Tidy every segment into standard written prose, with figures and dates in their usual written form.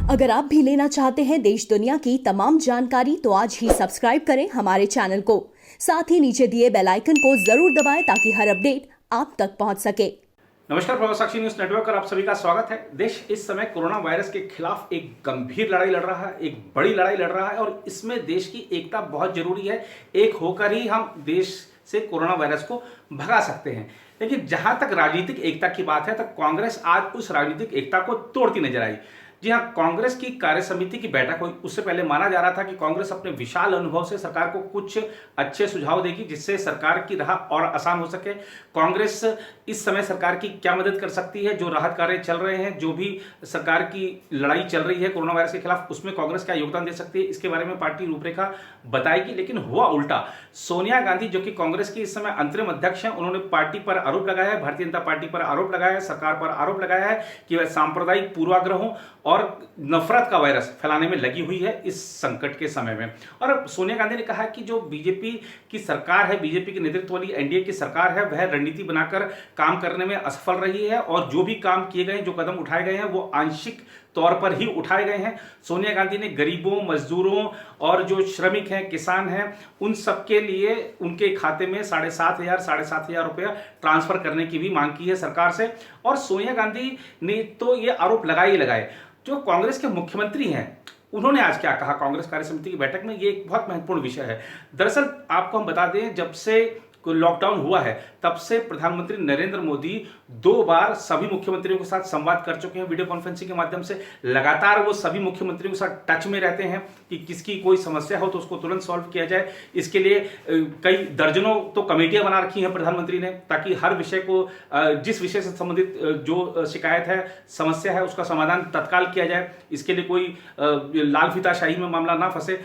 अगर आप भी लेना चाहते हैं देश दुनिया की तमाम जानकारी तो आज ही सब्सक्राइब करें हमारे चैनल को। साथ ही नीचे दिए बेल आइकन को जरूर दबाएं ताकि हर अपडेट आप तक पहुंच सके। नमस्कार, प्रभाव साक्षी न्यूज नेटवर्क पर आप सभी का स्वागत है। देश इस समय कोरोना वायरस के खिलाफ एक गंभीर लड़ाई लड़ रहा है, एक बड़ी लड़ाई लड़ रहा है और इसमें देश की एकता बहुत जरूरी है। एक होकर ही हम देश से कोरोना वायरस को भगा सकते हैं। लेकिन जहां तक राजनीतिक एकता की बात है, तो कांग्रेस आज उस राजनीतिक एकता को तोड़ती नजर आई। जी हां, कांग्रेस की कार्य समिति की बैठक हुई। उससे पहले माना जा रहा था कि कांग्रेस अपने विशाल अनुभव से सरकार को कुछ अच्छे सुझाव देगी जिससे सरकार की राह और आसान हो सके। कांग्रेस इस समय सरकार की क्या मदद कर सकती है, जो राहत कार्य चल रहे हैं, जो भी सरकार की लड़ाई चल रही है कोरोना वायरस के खिलाफ, उसमें कांग्रेस क्या योगदान दे सकती है, इसके बारे में पार्टी रूपरेखा बताएगी। लेकिन हुआ उल्टा। सोनिया गांधी, जो कि कांग्रेस की इस समय अंतरिम अध्यक्ष हैं, उन्होंने पार्टी पर आरोप लगाया है, भारतीय जनता पार्टी पर आरोप लगाया है, सरकार पर आरोप लगाया है कि वह सांप्रदायिक पूर्वाग्रहों और नफरत का वायरस फैलाने में लगी हुई है इस संकट के समय में। और सोनिया गांधी ने कहा कि जो बीजेपी की सरकार है, बीजेपी के नेतृत्व वाली एनडीए की सरकार है, वह रणनीति बनाकर काम करने में असफल रही है और जो भी काम किए गए, जो कदम उठाए गए हैं, वो आंशिक तौर पर ही उठाए गए हैं। सोनिया गांधी ने गरीबों, मजदूरों और जो श्रमिक हैं, किसान हैं, उन सबके लिए उनके खाते में 7,500 रुपया ट्रांसफर करने की भी मांग की है सरकार से। और सोनिया गांधी ने तो ये आरोप लगाए ही लगाए। जो कांग्रेस के मुख्यमंत्री हैं, उन्होंने आज क्या कहा कांग्रेस कार्य समिति की बैठक में, ये एक बहुत महत्वपूर्ण विषय है। दरअसल आपको हम बता दें, जब से लॉकडाउन हुआ है तब से प्रधानमंत्री नरेंद्र मोदी 2 बार सभी मुख्यमंत्रियों के साथ संवाद कर चुके हैं वीडियो कॉन्फ्रेंसिंग के माध्यम से। लगातार वो सभी मुख्यमंत्रियों के साथ टच में रहते हैं कि किसकी कोई समस्या हो तो उसको तुरंत सॉल्व किया जाए। इसके लिए कई दर्जनों तो कमेटियां बना रखी हैं प्रधानमंत्री ने, ताकि हर विषय को, जिस विषय से संबंधित जो शिकायत है, समस्या है, उसका समाधान तत्काल किया जाए। इसके लिए कोई लाल फीताशाही में मामला ना फंसे।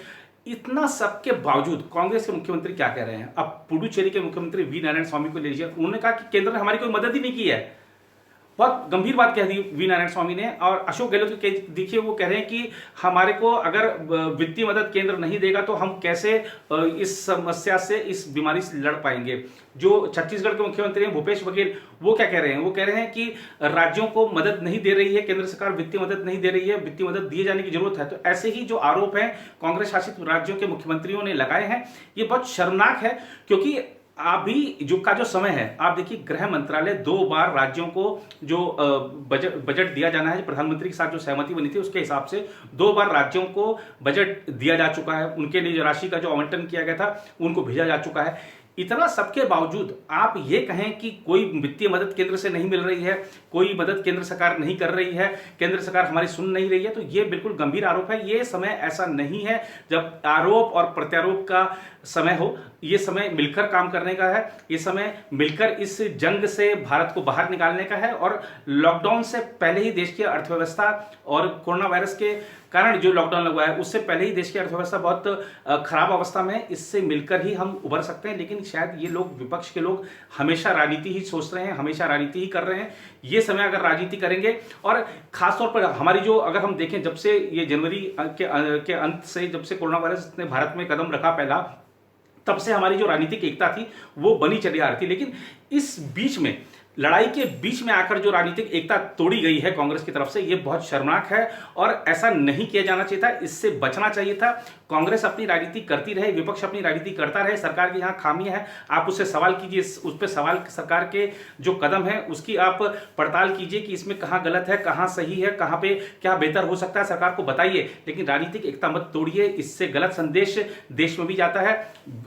इतना सबके बावजूद कांग्रेस के मुख्यमंत्री क्या कह रहे हैं? अब पुडुचेरी के मुख्यमंत्री वी नारायण स्वामी को ले लीजिए। उन्होंने कहा कि केंद्र ने हमारी कोई मदद ही नहीं की है। बहुत गंभीर बात कह दी वी नारायण स्वामी ने। और अशोक गहलोत के देखिए, वो कह रहे हैं कि हमारे को अगर वित्तीय मदद केंद्र नहीं देगा तो हम कैसे इस समस्या से, इस बीमारी से लड़ पाएंगे। जो छत्तीसगढ़ के मुख्यमंत्री हैं भूपेश बघेल, वो क्या कह रहे हैं? वो कह रहे हैं कि राज्यों को मदद नहीं दे रही है केंद्र सरकार, वित्तीय मदद नहीं दे रही है, वित्तीय मदद दिए जाने की जरूरत है। तो ऐसे ही जो आरोप हैं कांग्रेस शासित राज्यों के मुख्यमंत्रियों ने लगाए हैं, ये बहुत शर्मनाक है। क्योंकि अभी जो समय है, आप देखिए, गृह मंत्रालय 2 बार राज्यों को जो बजट दिया जाना है, प्रधानमंत्री के साथ जो सहमति बनी थी उसके हिसाब से 2 बार राज्यों को बजट दिया जा चुका है। उनके लिए जो राशि का जो आवंटन किया गया था उनको भेजा जा चुका है। इतना सबके बावजूद आप ये कहें कि कोई वित्तीय मदद केंद्र से नहीं मिल रही है, कोई मदद केंद्र सरकार नहीं कर रही है, केंद्र सरकार हमारी सुन नहीं रही है, तो ये बिल्कुल गंभीर आरोप है। ये समय ऐसा नहीं है जब आरोप और प्रत्यारोप का समय हो। ये समय मिलकर काम करने का है। ये समय मिलकर इस जंग से भारत को बाहर निकालने का है। और लॉकडाउन से पहले ही देश की अर्थव्यवस्था, और कोरोना वायरस के कारण जो लॉकडाउन लगा है उससे पहले ही देश की अर्थव्यवस्था बहुत खराब अवस्था में है। इससे मिलकर ही हम उभर सकते हैं। लेकिन शायद ये लोग, विपक्ष के लोग, हमेशा राजनीति ही सोच रहे हैं, हमेशा राजनीति ही कर रहे हैं। ये समय अगर राजनीति करेंगे, और खासतौर पर हमारी जो, अगर हम देखें, जब से ये जनवरी के अंत से, जब से कोरोना वायरस ने भारत में कदम रखा पहला, तब से हमारी जो राजनीतिक एकता थी वो बनी चली आ रही थी। लेकिन इस बीच में, लड़ाई के बीच में आकर जो राजनीतिक एकता तोड़ी गई है कांग्रेस की तरफ से, ये बहुत शर्मनाक है और ऐसा नहीं किया जाना चाहिए था। इससे बचना चाहिए था। कांग्रेस अपनी राजनीति करती रहे, विपक्ष अपनी राजनीति करता रहे। सरकार की यहाँ खामियां हैं, आप उससे सवाल कीजिए, उस पर सवाल, सरकार के जो कदम है उसकी आप पड़ताल कीजिए कि इसमें कहाँ गलत है, कहाँ सही है, कहाँ पे क्या बेहतर हो सकता है, सरकार को बताइए। लेकिन राजनीतिक एकता मत तोड़िए, इससे गलत संदेश देश में भी जाता है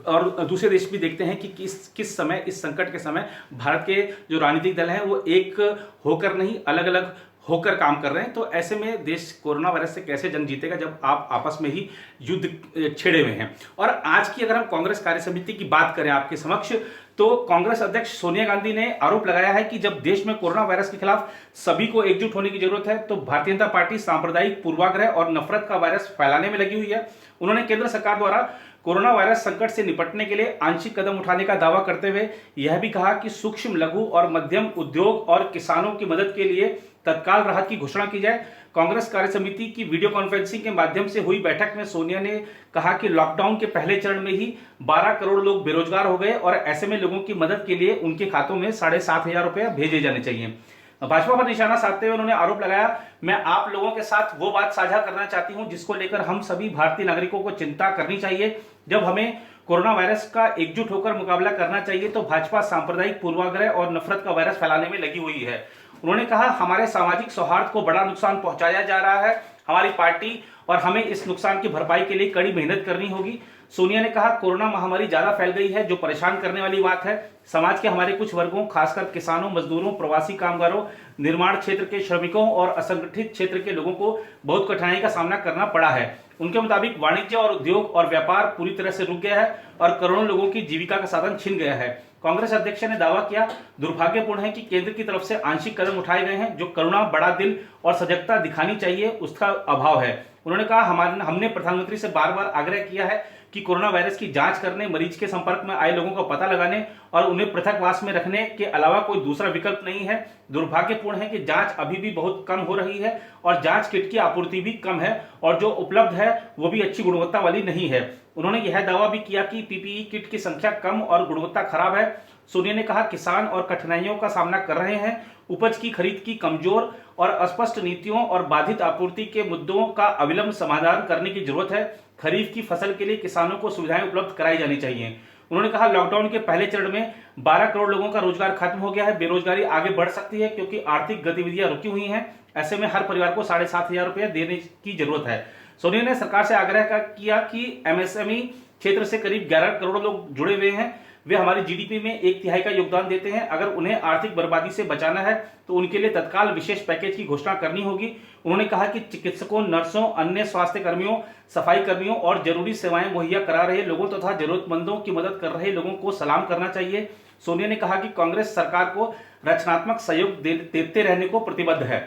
और दूसरे देश भी देखते हैं कि किस समय, इस संकट के समय, भारत के जो राजनीतिक दल हैं वो एक होकर नहीं, अलग अलग होकर काम कर रहे हैं। तो ऐसे में देश कोरोना वायरस से कैसे जंग जीतेगा जब आप आपस में ही युद्ध छेड़े हुए हैं। और आज की अगर हम कांग्रेस कार्य समिति की बात करें आपके समक्ष, तो कांग्रेस अध्यक्ष सोनिया गांधी ने आरोप लगाया है कि जब देश में कोरोना वायरस के खिलाफ सभी को एकजुट होने की जरूरत है, तो भारतीय जनता पार्टी सांप्रदायिक पूर्वाग्रह और नफरत का वायरस फैलाने में लगी हुई है। उन्होंने केंद्र सरकार द्वारा कोरोना वायरस संकट से निपटने के लिए आंशिक कदम उठाने का दावा करते हुए यह भी कहा कि सूक्ष्म, लघु और मध्यम उद्योग और किसानों की मदद के लिए तत्काल राहत की घोषणा की जाए। कांग्रेस कार्य समिति की वीडियो कॉन्फ्रेंसिंग के माध्यम से हुई बैठक में सोनिया ने कहा कि लॉकडाउन के पहले चरण में ही 12 करोड़ लोग बेरोजगार हो गए और ऐसे में लोगों की मदद के लिए उनके खातों में 7,500 रुपया भेजे जाने चाहिए। भाजपा पर निशाना साधते हुए उन्होंने आरोप लगाया, मैं आप लोगों के साथ वो बात साझा करना चाहती हूं जिसको लेकर हम सभी भारतीय नागरिकों को चिंता करनी चाहिए। जब हमें कोरोना वायरस का एकजुट होकर मुकाबला करना चाहिए तो भाजपा सांप्रदायिक पूर्वाग्रह और नफरत का वायरस फैलाने में लगी हुई है। उन्होंने कहा, हमारे सामाजिक सौहार्द को बड़ा नुकसान पहुंचाया जा रहा है, हमारी पार्टी और हमें इस नुकसान की भरपाई के लिए कड़ी मेहनत करनी होगी। सोनिया ने कहा, कोरोना महामारी ज्यादा फैल गई है, जो परेशान करने वाली बात है। समाज के हमारे कुछ वर्गों, खासकर किसानों, मजदूरों, प्रवासी कामगारों, निर्माण क्षेत्र के श्रमिकों और असंगठित क्षेत्र के लोगों को बहुत कठिनाई का सामना करना पड़ा है। उनके मुताबिक वाणिज्य और उद्योग और व्यापार पूरी तरह से रुक गया है और करोड़ों लोगों की जीविका का साधन छिन गया है। कांग्रेस अध्यक्ष ने दावा किया, दुर्भाग्यपूर्ण है कि केंद्र की तरफ से आंशिक कदम उठाए गए हैं, जो करुणा, बड़ा दिल और सजगता दिखानी चाहिए उसका अभाव है। उन्होंने कहा, हमने प्रधानमंत्री से बार बार आग्रह किया है कि कोरोना वायरस की जांच करने, मरीज के संपर्क में आए लोगों का पता लगाने और उन्हें पृथकवास में रखने के अलावा कोई दूसरा विकल्प नहीं है। दुर्भाग्यपूर्ण है कि जांच अभी भी बहुत कम हो रही है और जांच किट की आपूर्ति भी कम है और जो उपलब्ध है वो भी अच्छी गुणवत्ता वाली नहीं है। उन्होंने यह दावा भी किया कि पीपीई किट की संख्या कम और गुणवत्ता खराब है। सोनिया ने कहा, किसान और कठिनाइयों का सामना कर रहे हैं, उपज की खरीद की कमजोर और अस्पष्ट नीतियों और बाधित आपूर्ति के मुद्दों का अविलंब समाधान करने की जरूरत है। खरीफ की फसल के लिए किसानों को सुविधाएं उपलब्ध कराई जानी चाहिए। उन्होंने कहा, लॉकडाउन के पहले चरण में 12 करोड़ लोगों का रोजगार खत्म हो गया है, बेरोजगारी आगे बढ़ सकती है क्योंकि आर्थिक गतिविधियां रुकी हुई हैं। ऐसे में हर परिवार को 7,500 रुपये देने की जरूरत है। सोनिया ने सरकार से आग्रह किया कि एमएसएमई क्षेत्र से करीब 11 करोड़ लोग जुड़े हुए हैं, वे हमारी जीडीपी में 1/3 का योगदान देते हैं। अगर उन्हें आर्थिक बर्बादी से बचाना है तो उनके लिए तत्काल विशेष पैकेज की घोषणा करनी होगी। उन्होंने कहा कि चिकित्सकों, नर्सों, अन्य स्वास्थ्य कर्मियों, सफाई कर्मियों और जरूरी सेवाएं मुहैया करा रहे लोगों तथा जरूरतमंदों की मदद कर रहे लोगों को सलाम करना चाहिए। सोनिया ने कहा कि कांग्रेस सरकार को रचनात्मक सहयोग देते रहने को प्रतिबद्ध है।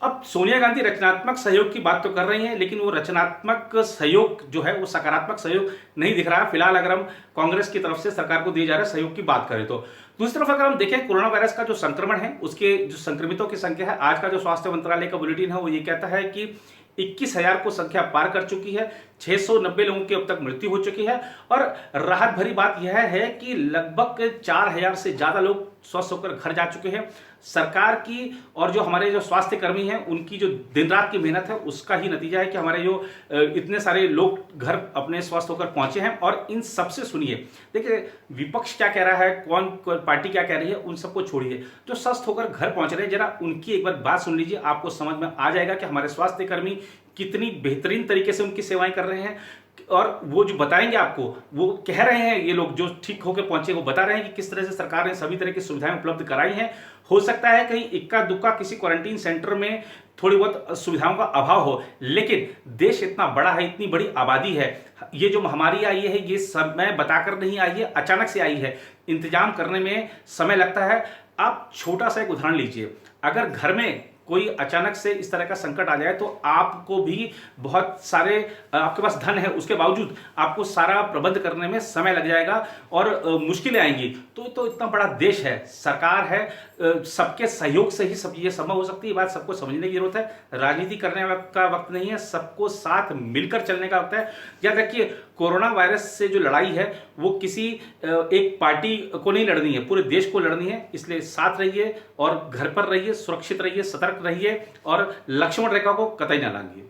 अब सोनिया गांधी रचनात्मक सहयोग की बात तो कर रही हैं, लेकिन वो रचनात्मक सहयोग जो है वो सकारात्मक सहयोग नहीं दिख रहा है फिलहाल, अगर हम कांग्रेस की तरफ से सरकार को दिए जा रहे सहयोग की बात करें तो। दूसरी तरफ अगर हम देखें, कोरोना वायरस का जो संक्रमण है, उसके जो संक्रमितों की संख्या है, आज का जो स्वास्थ्य मंत्रालय का बुलेटिन है वो ये कहता है कि 21,000 को संख्या पार कर चुकी है, 690 लोगों की अब तक मृत्यु हो चुकी है और राहत भरी बात यह है कि लगभग 4,000 से ज्यादा लोग स्वस्थ होकर घर जा चुके हैं। सरकार की और जो हमारे जो स्वास्थ्य कर्मी हैं उनकी जो दिन रात की मेहनत है उसका ही नतीजा है कि हमारे जो इतने सारे लोग घर अपने स्वस्थ होकर पहुंचे हैं। और इन सबसे सुनिए, देखिए विपक्ष क्या कह रहा है, कौन पार्टी क्या कह रही है, उन सबको छोड़िए, जो स्वस्थ होकर घर पहुंच रहे हैं जरा उनकी एक बार बात सुन लीजिए, आपको समझ में आ जाएगा कि हमारे स्वास्थ्य कर्मी कितनी बेहतरीन तरीके से उनकी सेवाएं कर रहे हैं। और वो जो बताएंगे आपको, वो कह रहे हैं, ये लोग जो ठीक होकर पहुंचे वो बता रहे हैं कि किस तरह से सरकार ने सभी तरह की सुविधाएं उपलब्ध कराई हैं। हो सकता है कहीं इक्का दुक्का किसी क्वारंटीन सेंटर में थोड़ी बहुत सुविधाओं का अभाव हो, लेकिन देश इतना बड़ा है, इतनी बड़ी आबादी है, ये जो महामारी आई है ये समय बताकर नहीं आई है, अचानक से आई है, इंतजाम करने में समय लगता है। आप छोटा सा एक उदाहरण लीजिए, अगर घर में कोई अचानक से इस तरह का संकट आ जाए तो आपको भी बहुत सारे, आपके पास धन है उसके बावजूद आपको सारा प्रबंध करने में समय लग जाएगा और मुश्किलें आएंगी। तो इतना बड़ा देश है, सरकार है, सबके सहयोग से ही सब ये संभव हो सकती है। बात सबको समझने की जरूरत है, राजनीति करने का वक्त नहीं है, सबको साथ मिलकर चलने का वक्त है। याद रखिए, कोरोना वायरस से जो लड़ाई है वो किसी एक पार्टी को नहीं लड़नी है, पूरे देश को लड़नी है। इसलिए साथ रहिए और घर पर रहिए, सुरक्षित रहिए, सतर्क रहिए और लक्ष्मण रेखा को कतई ना लांघिए।